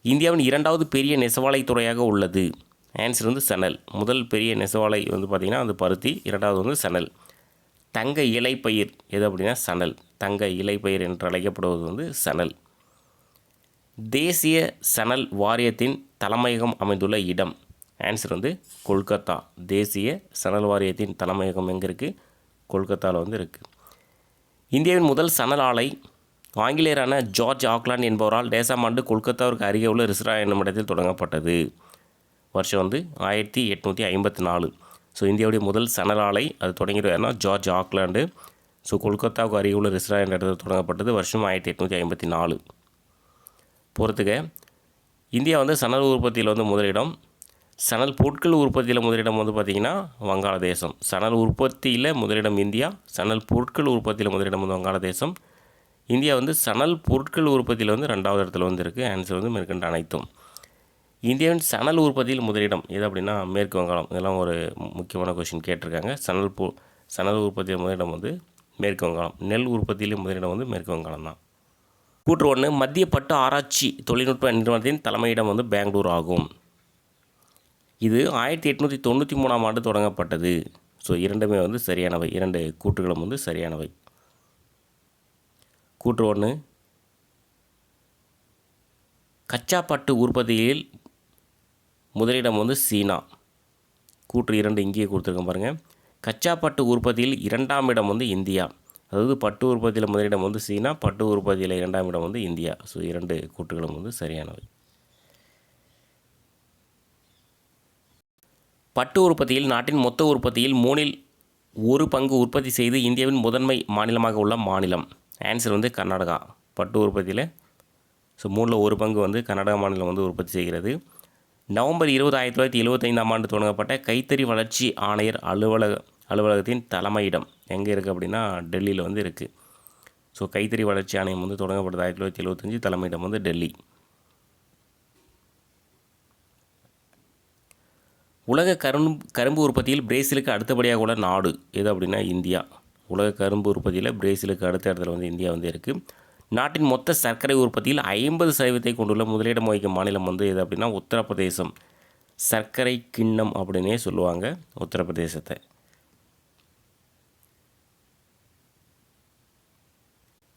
இந்தியாவின் 2வது பெரிய நெசவாலை துறையாக உள்ளது. ஆன்சர் வந்து சணல். முதல் பெரிய நெசவாலை வந்து பார்த்திங்கன்னா அது பருத்தி, 2வது வந்து சணல். தங்க இலைப்பயிர் எது அப்படின்னா சணல். தங்க இலைப்பயிர் என்று அழைக்கப்படுவது வந்து சணல். தேசிய சணல் வாரியத்தின் தலைமையகம் அமைந்துள்ள இடம். ஆன்சர் வந்து கொல்கத்தா. தேசிய சணல் வாரியத்தின் தலைமையகம் எங்கே இருக்குது? கொல்கத்தாவில் வந்து இருக்குது. இந்தியாவின் முதல் சணல் ஆலை ஆங்கிலேயரான ஜார்ஜ் ஆக்லாண்ட் என்பவரால் டேஸாம் ஆண்டு கொல்கத்தாவிற்கு அருகே உள்ள ரிஸ்ரா என்னும் இடத்தில் தொடங்கப்பட்டது. வருஷம் வந்து 1854. ஸோ இந்தியாவுடைய முதல் சணல் ஆலை அது தொடங்கிடுவார்னா ஜார்ஜ் ஆக்லாண்டு. ஸோ கொல்கத்தாவுக்கு அருகே உள்ள ரிஸ்ரா என்ற இடத்தில் தொடங்கப்பட்டது. வருஷம் 1854. பொறுத்துக்க இந்தியா வந்து சணல் உற்பத்தியில் வந்து முதலிடம். சணல் பொருட்கள் உற்பத்தியில் முதலிடம் வந்து பார்த்திங்கன்னா வங்காளதேசம். சணல் உற்பத்தியில் முதலிடம் இந்தியா. சணல் பொருட்கள் உற்பத்தியில் முதலிடம் வந்து வங்காளதேசம். இந்தியா வந்து சணல் பொருட்கள் உற்பத்தியில் வந்து 2வது இடத்துல வந்து இருக்குது. ஆன்சர் வந்து மேற்கண்ட அனைத்தும். இந்தியாவின் சணல் உற்பத்தியில் முதலிடம் எது அப்படின்னா மேற்கு வங்காளம். இதெல்லாம் ஒரு முக்கியமான கொஷின் கேட்டிருக்காங்க. சணல் உற்பத்தியில் முதலிடம் வந்து மேற்கு வங்காளம். நெல் உற்பத்தியிலும் முதலிடம் வந்து மேற்கு வங்காளம் தான். கூற்று 1, மத்திய பட்டு ஆராய்ச்சி தொழில்நுட்ப நிறுவனத்தின் தலைமையிடம் வந்து பெங்களூர் ஆகும். இது 1893ஆம் ஆண்டு தொடங்கப்பட்டது. ஸோ இரண்டுமே வந்து சரியானவை. 2 கூற்றுகளும் வந்து சரியானவை. கூற்று 1, கச்சா பட்டு உற்பத்தியில் முதலிடம் வந்து சீனா. கூற்று 2 இங்கேயே கொடுத்துருக்கேன் பாருங்கள். கச்சா பட்டு உற்பத்தியில் 2ஆம் இடம் வந்து இந்தியா. அதாவது பட்டு உற்பத்தியில் முதலிடம் வந்து சீனா, பட்டு உற்பத்தியில் 2ஆம் இடம் வந்து இந்தியா. ஸோ 2 கூற்றுகளும் வந்து சரியானவை. பட்டு உற்பத்தியில் நாட்டின் மொத்த உற்பத்தியில் 3இல் 1 பங்கு உற்பத்தி செய்து இந்தியாவின் முதன்மை மாநிலமாக உள்ள மாநிலம். ஆன்சர் வந்து கர்நாடகா. பட்டு உற்பத்தியில் ஸோ 3இல் 1 பங்கு வந்து கர்நாடகா மாநிலம் வந்து உற்பத்தி செய்கிறது. நவம்பர் 20, 1975ஆம் ஆண்டு தொடங்கப்பட்ட கைத்தறி வளர்ச்சி ஆணையர் அலுவலகத்தின் தலைமையிடம் எங்கே இருக்குது அப்படின்னா டெல்லியில் வந்து இருக்குது. ஸோ கைத்தறி வளர்ச்சி ஆணையம் வந்து தொடங்கப்பட்டது 1975. தலைமையிடம் வந்து டெல்லி. உலக கரும்பு உற்பத்தியில் பிரேசிலுக்கு அடுத்தபடியாக உள்ள நாடு எது அப்படின்னா இந்தியா. உலக கரும்பு உற்பத்தியில் பிரேசிலுக்கு அடுத்த இடத்துல வந்து இந்தியா வந்து இருக்குது. நாட்டின் மொத்த சர்க்கரை உற்பத்தியில் 50% கொண்டுள்ள முதலிடம் வகிக்கும் மாநிலம் வந்து எது அப்படின்னா உத்தரப்பிரதேசம். சர்க்கரை கிண்ணம் அப்படின்னே சொல்லுவாங்க உத்தரப்பிரதேசத்தை.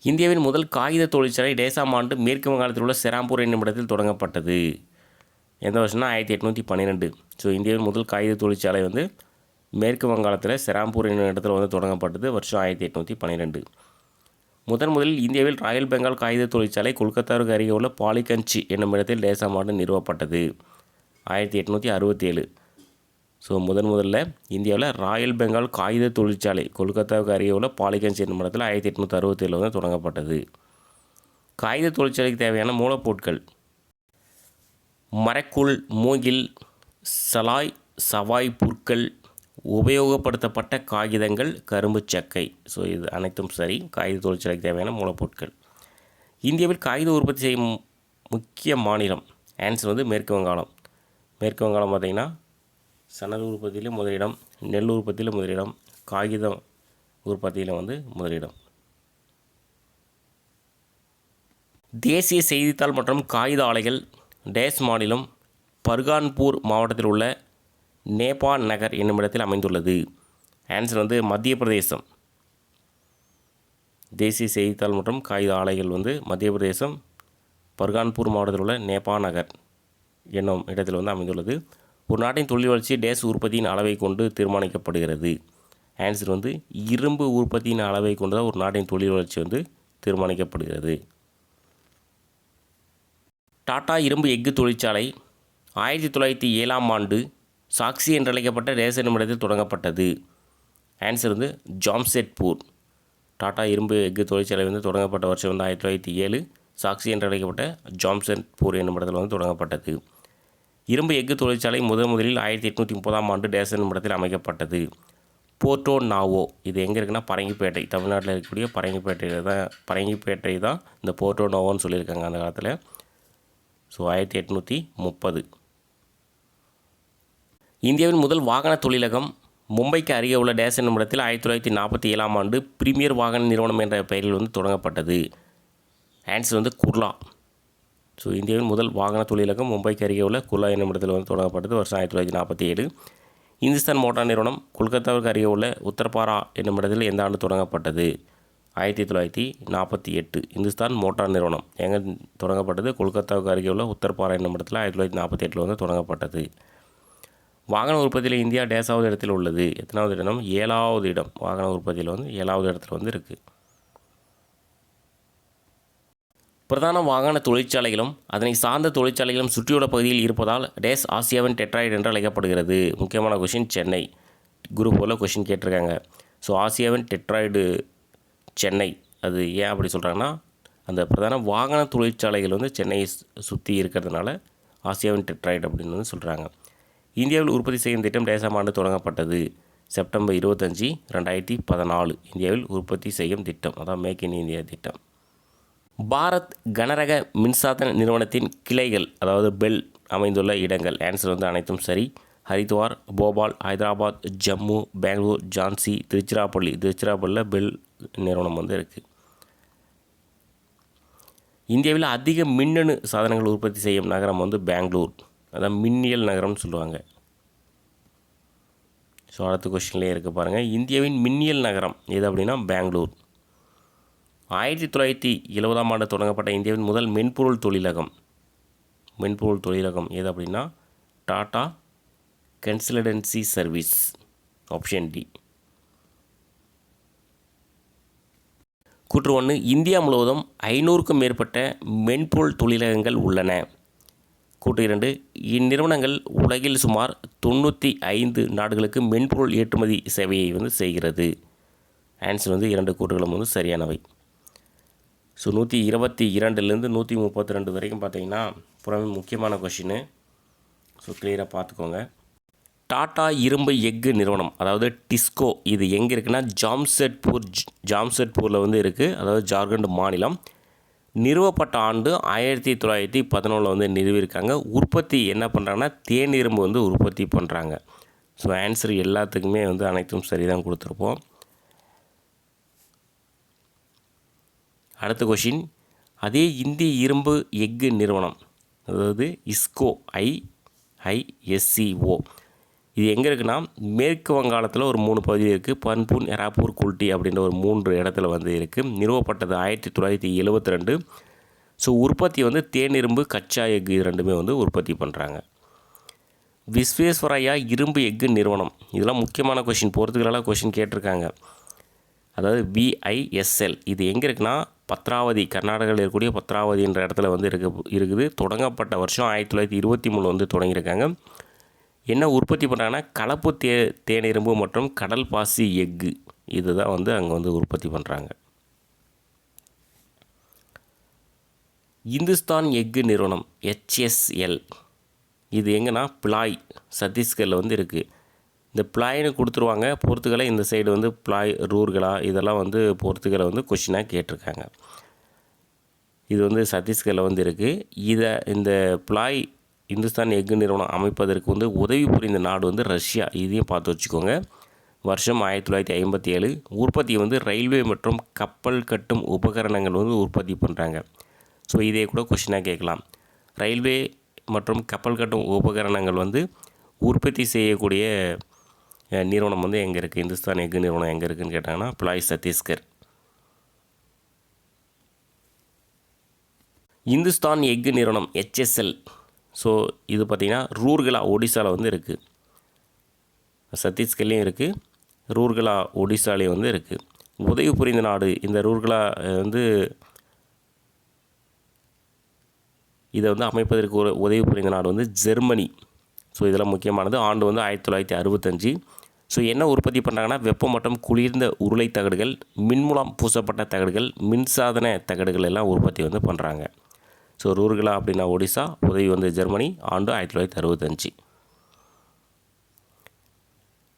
இந்தியாவின் முதல் காகித தொழிற்சாலை டேஸாம் ஆண்டு மேற்கு வங்காளத்தில் உள்ள செராம்பூர் என்னும் இடத்தில் தொடங்கப்பட்டது. எந்த வருஷம்னா 1812. ஸோ இந்தியாவின் முதல் காகித தொழிற்சாலை வந்து மேற்கு வங்காளத்தில் செராம்பூர் என்னும் இடத்துல வந்து தொடங்கப்பட்டது. வருஷம் 1812. முதலில் இந்தியாவில் ராயல் பெங்கால் காகித தொழிற்சாலை கொல்கத்தாவுக்கு அருகே உள்ள பாலிகஞ்ச் என்னும் இடத்தில் டேஸாம் ஆண்டு நிறுவப்பட்டது. 1867. ஸோ முதல்ல இந்தியாவில் ராயல் பெங்கால் காகித தொழிற்சாலை கொல்கத்தாவுக்கு அருகே உள்ள பாலிகஞ்ச் என்னும் இடத்தில் 1867 வந்து தொடங்கப்பட்டது. காகித தொழிற்சாலைக்கு தேவையான மூலப்பொருட்கள் மரக்கூழ், மூங்கில், சலாய், சவாய் புற்கள், உபயோகப்படுத்தப்பட்ட காகிதங்கள், கரும்பு சக்கை. ஸோ இது அனைத்தும் சரி. காகித தொழிற்சாலைக்கு தேவையான மூலப்பொருட்கள். இந்தியாவில் காகித உற்பத்தி செய்யும் முக்கிய மாநிலம் ஆன்சர் வந்து மேற்கு வங்காளம். மேற்கு வங்காளம் பார்த்திங்கன்னா சணல் உற்பத்தியில் முதலிடம், நெல் உற்பத்தியில் முதலிடம், காகிதம் உற்பத்தியில் வந்து முதலிடம். தேசிய செய்தித்தாள் மற்றும் காகித ஆலைகள் டேஸ் மாநிலம் பர்கான்பூர் மாவட்டத்தில் உள்ள நேபா நகர் என்னும் இடத்தில் அமைந்துள்ளது. ஆன்சர் வந்து மத்திய பிரதேசம். தேசிய செய்தித்தாள் மற்றும் காகித ஆலைகள் வந்து மத்திய பிரதேசம் பர்கான்பூர் மாவட்டத்தில் உள்ள நேபா நகர் என்னும் இடத்தில் வந்து அமைந்துள்ளது. ஒரு நாட்டின் தொழில் வளர்ச்சி டேஸ் உற்பத்தியின் அளவை கொண்டு தீர்மானிக்கப்படுகிறது. ஆன்சர் வந்து இரும்பு உற்பத்தியின் அளவை கொண்டு தான் ஒரு நாட்டின் தொழில் வளர்ச்சி வந்து தீர்மானிக்கப்படுகிறது. டாடா இரும்பு எஃகு தொழிற்சாலை 1907ஆம் ஆண்டு சாக்சி என்றழைக்கப்பட்ட டேஸ் என்னும் இடத்தில் தொடங்கப்பட்டது. ஆன்சர் வந்து ஜாம்ஷெட்பூர். டாடா இரும்பு எஃகு தொழிற்சாலை வந்து தொடங்கப்பட்ட வருஷம் வந்து 1907. சாக்சி என்றழைக்கப்பட்ட ஜாம்ஷெட்பூர் என்னும் இடத்தில் வந்து தொடங்கப்பட்டது. இரும்பு எஃகு தொழிற்சாலை முதலில் 1830ஆம் ஆண்டு டேஸ் என்னும் இடத்தில் அமைக்கப்பட்டது. போர்ட்டோ நாவோ இது எங்கே இருக்குன்னா பரங்கிப்பேட்டை, தமிழ்நாட்டில் இருக்கக்கூடிய பரங்கிப்பேட்டை தான் இந்த போர்ட்டோ நாவோன்னு சொல்லியிருக்காங்க அந்த காலத்தில். ஸோ 1830. இந்தியாவின் முதல் வாகன தொழிலகம் மும்பைக்கு அருகே உள்ள டேஸ் என்னும் இடத்தில் 1947ஆம் ஆண்டு பிரீமியர் வாகன நிறுவனம் என்ற பெயரில் வந்து தொடங்கப்பட்டது. ஆன்சர் வந்து குர்லா. ஸோ இந்தியாவின் முதல் வாகன தொழிலகம் மும்பைக்கு அருகே உள்ள குர்லா என்னும் இடத்தில் வந்து தொடங்கப்பட்டது வருஷம் 1947. இந்துஸ்தான் மோட்டார் நிறுவனம் கொல்கத்தாவுக்கு அருகே உள்ள உத்தரபாரா என்னும் இடத்தில் எந்த ஆண்டு தொடங்கப்பட்டது? 1948. இந்துஸ்தான் மோட்டார் நிறுவனம் எங்கே தொடங்கப்பட்டது? கொல்கத்தாவுக்கு அருகே உள்ள உத்தரபாரா என்னும் இடத்தில் 1948 வந்து தொடங்கப்பட்டது. வாகன உற்பத்தியில் இந்தியா டேஸாவது இடத்தில் உள்ளது. எத்தனாவது இடம்? 7வது இடம். வாகன உற்பத்தியில் வந்து 7வது இடத்துல வந்து இருக்குது. பிரதான வாகன தொழிற்சாலைகளும் அதனை சார்ந்த தொழிற்சாலைகளும் சுற்றியுள்ள பகுதியில் இருப்பதால் டேஸ் ஆசியாவின் டெட்ராய்டு என்று அழைக்கப்படுகிறது. முக்கியமான கொஷின் சென்னை. குரூப் போல் கொஷின் கேட்டிருக்காங்க. ஸோ ஆசியாவின் டெட்ராய்டு சென்னை. அது ஏன் அப்படி சொல்கிறாங்கன்னா அந்த பிரதான வாகன தொழிற்சாலைகள் வந்து சென்னையை சுற்றி இருக்கிறதுனால ஆசியாவின் டெட்ராய்டு அப்படின்னு வந்து சொல்கிறாங்க. இந்தியாவில் உற்பத்தி செய்யும் திட்டம் டேஸாம் ஆண்டு தொடங்கப்பட்டது. செப்டம்பர் 25, 2014 இந்தியாவில் உற்பத்தி செய்யும் திட்டம், அதான் மேக் இன் இந்தியா திட்டம். பாரத் கனரக மின்சாதன நிறுவனத்தின் கிளைகள் அதாவது பெல் அமைந்துள்ள இடங்கள். ஆன்சர் வந்து அனைத்தும் சரி. ஹரித்வார், போபால், ஹைதராபாத், ஜம்மு, பெங்களூர், ஜான்சி, திருச்சிராப்பள்ளியில் பெல் நிறுவனம் வந்து இருக்குது. இந்தியாவில் அதிக மின்னணு சாதனங்கள் உற்பத்தி செய்யும் நகரம் வந்து பெங்களூர், அதான் மின்னியல் நகரம்னு சொல்லுவாங்க. ஸோ அடுத்த கொஸ்டின்லேயே இருக்குது பாருங்கள். இந்தியாவின் மின்னியல் நகரம் எது அப்படின்னா பெங்களூர். 1970ஆம் ஆண்டு தொடங்கப்பட்ட இந்தியாவின் முதல் மென்பொருள் தொழிலகம் எது அப்படின்னா Tata consultancy service. Option D. கூற்று 1. இந்தியா முழுவதும் 500க்கும் மேற்பட்ட மென்பொருள் தொழிலகங்கள் உள்ளன. கூற்று 2. இந்நிறுவனங்கள் உலகில் சுமார் 95 நாடுகளுக்கு மென்பொருள் ஏற்றுமதி சேவையை வந்து செய்கிறது. ஆன்சர் வந்து 2 கூற்றுகளும் வந்து சரியானவை. ஸோ 122லேருந்து 132 வரைக்கும் பார்த்தீங்கன்னா புறமே முக்கியமான கொஷின்னு. ஸோ கிளியராக பார்த்துக்கோங்க. டாடா இரும்பு எஃகு நிறுவனம் அதாவது டிஸ்கோ இது எங்கே இருக்குன்னா ஜாம்ஷெட்பூரில் வந்து இருக்குது, அதாவது ஜார்க்கண்ட் மாநிலம். நிறுவப்பட்ட ஆண்டு 1911 வந்து நிறுவியிருக்காங்க. உற்பத்தி என்ன பண்ணுறாங்கன்னா தேனிரும்பு வந்து உற்பத்தி பண்ணுறாங்க. ஸோ ஆன்சர் எல்லாத்துக்குமே வந்து அனைத்தும் சரி தான் கொடுத்துருப்போம். அடுத்த கொஷின். அதே இந்திய இரும்பு எஃகு நிறுவனம் அதாவது இஸ்கோ IISCO இது எங்கே இருக்குன்னா மேற்கு வங்காளத்தில் ஒரு 3 பகுதி இருக்குது. பன்பூன், எராப்பூர், குல்டி அப்படின்ற ஒரு 3 இடத்துல வந்து இருக்குது. நிறுவப்பட்டது 1972. ஸோ உற்பத்தி வந்து தேனிரும்பு, கச்சா எஃகு ரெண்டுமே வந்து உற்பத்தி பண்ணுறாங்க. விஸ்வேஸ்வரய்யா இரும்பு எஃகு நிறுவனம் இதெல்லாம் முக்கியமான கொஷின், போகிறதுக்கெல்லாம் கொஷின் கேட்டிருக்காங்க. அதாவது VISL இது எங்கே இருக்குன்னா பத்ராவதி, கர்நாடகாவில் இருக்கக்கூடிய பத்ராவதி என்ற இடத்துல வந்து இருக்குது. தொடங்கப்பட்ட வருஷம் 1923 வந்து தொடங்கியிருக்காங்க. என்ன உற்பத்தி பண்ணுறாங்கன்னா கலப்பு தேனிரும்பு மற்றும் கடல் பாசி எஃகு இதுதான் வந்து அங்கே வந்து உற்பத்தி பண்ணுறாங்க. இந்துஸ்தான் எஃகு நிறுவனம் HSL இது எங்கன்னா பிளாய் சத்தீஸ்கரில் வந்து இருக்குது. இந்த பிளாய்னு கொடுத்துருவாங்க. போர்த்துகலை இந்த சைடு வந்து பிளாய் ரூர்கலா இதெல்லாம் வந்து போர்த்துகலை வந்து கொஷினாக கேட்டிருக்காங்க. இது வந்து சத்தீஸ்கரில் வந்து இருக்குது. இந்த பிளாய் இந்துஸ்தான் எஃகு நிறுவனம் அமைப்பதற்கு வந்து உதவி புரிந்த நாடு வந்து ரஷ்யா. இதையும் பார்த்து வச்சுக்கோங்க. வருஷம் 1957. உற்பத்தி வந்து ரயில்வே மற்றும் கப்பல் கட்டும் உபகரணங்கள் வந்து உற்பத்தி பண்ணுறாங்க. ஸோ இதே கூட கொஷினாக கேட்கலாம். ரயில்வே மற்றும் கப்பல் கட்டும் உபகரணங்கள் வந்து உற்பத்தி செய்யக்கூடிய நிறுவனம் வந்து எங்கே இருக்குது, இந்துஸ்தான் எஃகு நிறுவனம் எங்கே இருக்குதுன்னு கேட்டாங்கன்னா பிளாய் சத்தீஸ்கர். இந்துஸ்தான் எஃகு நிறுவனம் HSL ஸோ இது பார்த்திங்கன்னா ரூர்கலா ஒடிசாவில் வந்து இருக்குது. சத்தீஸ்கர்லேயும் இருக்குது, ரூர்கலா ஒடிசாலேயும் வந்து இருக்குது. உதவி புரிந்த நாடு இந்த ரூர்கலா வந்து இதை வந்து அமைப்பதற்கு ஒரு உதவி புரிந்த நாடு வந்து ஜெர்மனி. ஸோ இதெல்லாம் முக்கியமானது. ஆண்டு வந்து 1965. ஸோ என்ன உற்பத்தி பண்ணுறாங்கன்னா வெப்பம் மற்றும் குளிர்ந்த உருளை தகடுகள், மின்மூலம் பூசப்பட்ட தகடுகள், மின்சாதன தகடுகள் எல்லாம் உற்பத்தி வந்து பண்ணுறாங்க. ஸோ ரூர்கலா அப்படின்னா ஒடிசா, உதவி வந்து ஜெர்மனி, ஆண்டு 1965.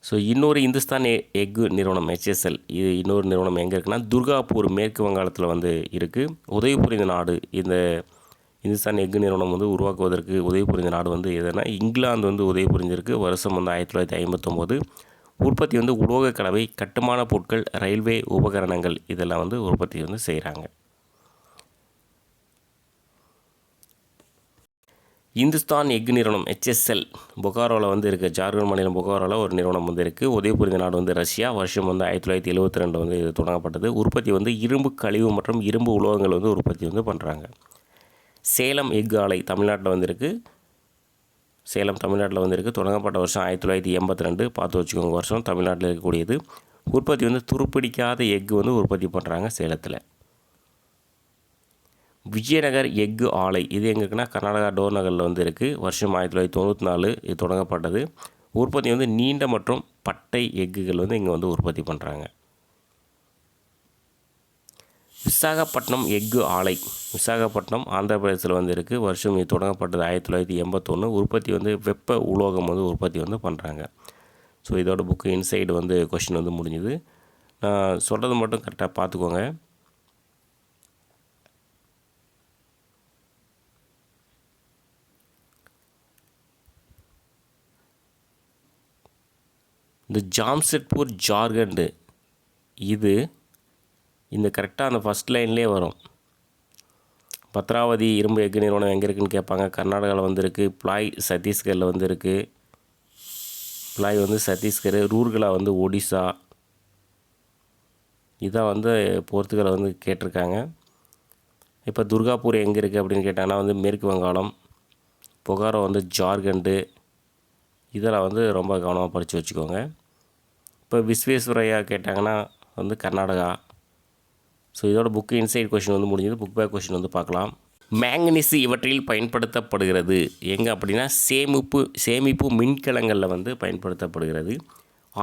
ஸோ இன்னொரு இந்துஸ்தான் எஃகு நிறுவனம் HSL இது இன்னொரு நிறுவனம் எங்கே இருக்குன்னா துர்காப்பூர் மேற்கு வங்காளத்தில் வந்து இருக்குது. உதவி புரிந்த நாடு இந்த இந்துஸ்தான் எஃகு நிறுவனம் வந்து உருவாக்குவதற்கு உதவி புரிந்த நாடு வந்து எதுனா இங்கிலாந்து வந்து உதவி புரிஞ்சிருக்கு. வருஷம் வந்து 1959. உற்பத்தி வந்து உலோக கலவை, கட்டுமான பொருட்கள், ரயில்வே உபகரணங்கள் இதெல்லாம் வந்து உற்பத்தி வந்து செய்கிறாங்க. இந்துஸ்தான் எஃகு நிறுவனம் HSL பொகாரோவில் வந்து இருக்குது. ஜார்க்கண்ட் மாநிலம் பொகாரோவில் ஒரு நிறுவனம் வந்து இருக்குது. உதவி புரிந்த நாடு வந்து ரஷ்யா. வருஷம் வந்து 1972 வந்து இது தொடங்கப்பட்டது. உற்பத்தி வந்து இரும்பு கழிவு மற்றும் இரும்பு உலோகங்கள் வந்து உற்பத்தி வந்து பண்ணுறாங்க. சேலம் எஃகு ஆலை தமிழ்நாட்டில் வந்து இருக்குது. சேலம் தமிழ்நாட்டில் வந்து இருக்குது. தொடங்கப்பட்ட வருஷம் 1982. பார்த்து வச்சுக்கோங்க வருஷம். தமிழ்நாட்டில் இருக்கக்கூடியது. உற்பத்தி வந்து துருப்பிடிக்காத எஃகு வந்து உற்பத்தி பண்ணுறாங்க சேலத்தில். விஜயநகர் எஃகு ஆலை இது எங்கே இருக்குன்னா கர்நாடகா டோர் நகரில் வந்து இருக்குது. வருஷம் 1994 இது தொடங்கப்பட்டது. உற்பத்தி வந்து நீண்ட மற்றும் பட்டை எஃகுகள் வந்து இங்கே வந்து உற்பத்தி பண்ணுறாங்க. விசாகப்பட்டினம் எஃகு ஆலை விசாகப்பட்டினம் ஆந்திர பிரதேசத்தில் வந்து இருக்குது. வருஷம் இது தொடங்கப்பட்டது 1981. உற்பத்தி வந்து வெப்ப உலோகம் வந்து உற்பத்தி வந்து பண்ணுறாங்க. ஸோ இதோட புக்கு இன்சைடு வந்து கொஷின் வந்து முடிஞ்சுது. நான் சொல்கிறது மட்டும் கரெக்டாக பார்த்துக்கோங்க. இந்த ஜாம்ஷெட்பூர் ஜார்க்கண்டு இது இந்த கரெக்டாக அந்த ஃபஸ்ட் லைன்லேயே வரும். பத்ராவதி இரும்பு எஃகு நிறுவனம் எங்கே இருக்குதுன்னு கேட்பாங்க. கர்நாடகாவில் வந்து இருக்குது. பிளாய் சத்தீஸ்கரில் வந்து இருக்குது. பிளாய் வந்து சத்தீஸ்கர். ரூர்கலா வந்து ஒடிசா. இதான் வந்து போர்த்துகலை வந்து கேட்டிருக்காங்க. இப்போ துர்காப்பூர் எங்கே இருக்குது அப்படின்னு கேட்டாங்கன்னா வந்து மேற்கு வங்காளம். பொகாரோ வந்து ஜார்க்கண்டு. இதெல்லாம் வந்து ரொம்ப கவனமாக படித்து வச்சுக்கோங்க. இப்போ விஸ்வேஸ்வரையா கேட்டாங்கன்னா வந்து கர்நாடகா. ஸோ இதோட புக்கு இன்சைட் கொஷின் வந்து முடிஞ்சது. புக் பேக் கொஷின் வந்து பார்க்கலாம். மேங்கனீஸ் இவற்றில் பயன்படுத்தப்படுகிறது எங்கே அப்படின்னா சேமிப்பு மின்கலங்களில் வந்து பயன்படுத்தப்படுகிறது.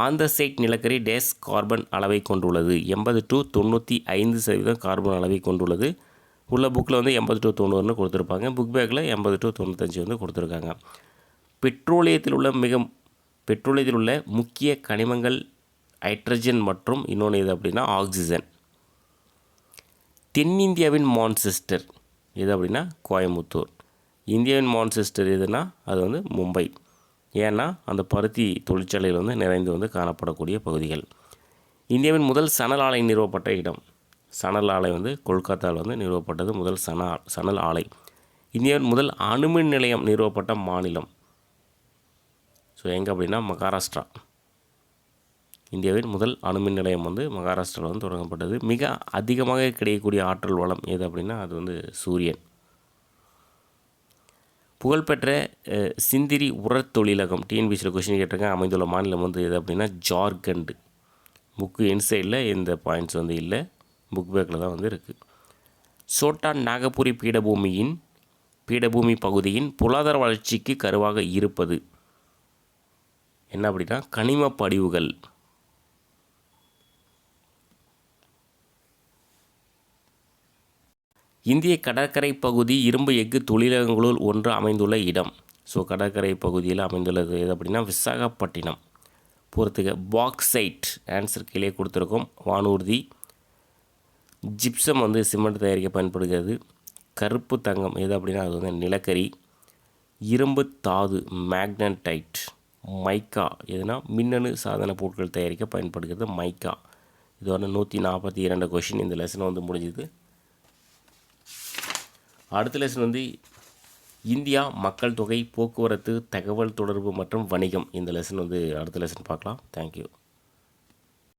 ஆந்தசைட் நிலக்கரி டேஸ் கார்பன் அளவை கொண்டுள்ளது. 80 to 95% கார்பன் அளவை கொண்டுள்ளது. உள்ள புக்கில் வந்து 80 to 90 கொடுத்துருப்பாங்க. புக் பேக்கில் 80 to 95 வந்து கொடுத்துருக்காங்க. பெட்ரோலியத்தில் உள்ள முக்கிய கனிமங்கள் ஹைட்ரஜன் மற்றும் இன்னொன்று இது அப்படின்னா ஆக்சிஜன். தென்னிந்தியாவின் மான்செஸ்டர் இது அப்படின்னா கோயம்புத்தூர். இந்தியாவின் மான்செஸ்டர் எதுனா அது வந்து மும்பை. ஏன்னா அந்த பருத்தி தொழிற்சாலையில் வந்து நிறைந்து வந்து காணப்படக்கூடிய பகுதிகள். இந்தியாவின் முதல் சணல் ஆலை நிறுவப்பட்ட இடம். சணல் ஆலை வந்து கொல்கத்தாவில் வந்து நிறுவப்பட்டது முதல் சணல் ஆலை. இந்தியாவின் முதல் அணுமின் நிலையம் நிறுவப்பட்ட மாநிலம். ஸோ எங்கே அப்படின்னா மகாராஷ்டிரா. இந்தியாவின் முதல் அணுமின் நிலையம் வந்து மகாராஷ்டிராவில் வந்து தொடங்கப்பட்டது. மிக அதிகமாக கிடைக்கக்கூடிய ஆற்றல் வளம் எது அப்படின்னா அது வந்து சூரியன். புகழ்பெற்ற சிந்திரி உரத் தொழிலகம் டிஎன்பிசியில் கொஸ்டின் கேட்டிருக்கேன். அமைந்துள்ள மாநிலம் வந்து எது அப்படின்னா ஜார்க்கண்டு. புக்கு இன்சைடில் இந்த பாயிண்ட்ஸ் வந்து இல்லை, புக் பேக்கில் தான் வந்து இருக்குது. சோட்டா நாகபுரி பீடபூமி பகுதியின் பொருளாதார வளர்ச்சிக்கு கருவாக இருப்பது. என்ன அப்படின்னா கனிம படிவுகள். இந்திய கடற்கரை பகுதி இரும்பு எஃகு தொழிலகங்களுள் ஒன்று அமைந்துள்ள இடம். ஸோ கடற்கரை பகுதியில் அமைந்துள்ளது எது அப்படின்னா விசாகப்பட்டினம். பொறுத்துக. பாக்சைட் ஆன்சர் கீழே கொடுத்துருக்கோம். வானூர்தி. ஜிப்சம் வந்து சிமெண்ட் தயாரிக்க பயன்படுகிறது. கருப்பு தங்கம் எது அப்படின்னா அது வந்து நிலக்கரி. இரும்பு தாது மேக்னடைட். மைக்கா எதுனா மின்னணு சாதன பொருட்கள் தயாரிக்க பயன்படுகிறது மைக்கா. இதோட 142 கொஷின் இந்த லெசன் வந்து முடிஞ்சுது. அடுத்த லெசன் வந்து இந்தியா மக்கள் தொகை போக்குவரத்து தகவல் தொடர்பு மற்றும் வணிகம். இந்த லெசன் வந்து அடுத்த லெசன் பார்க்கலாம். தேங்க்யூ.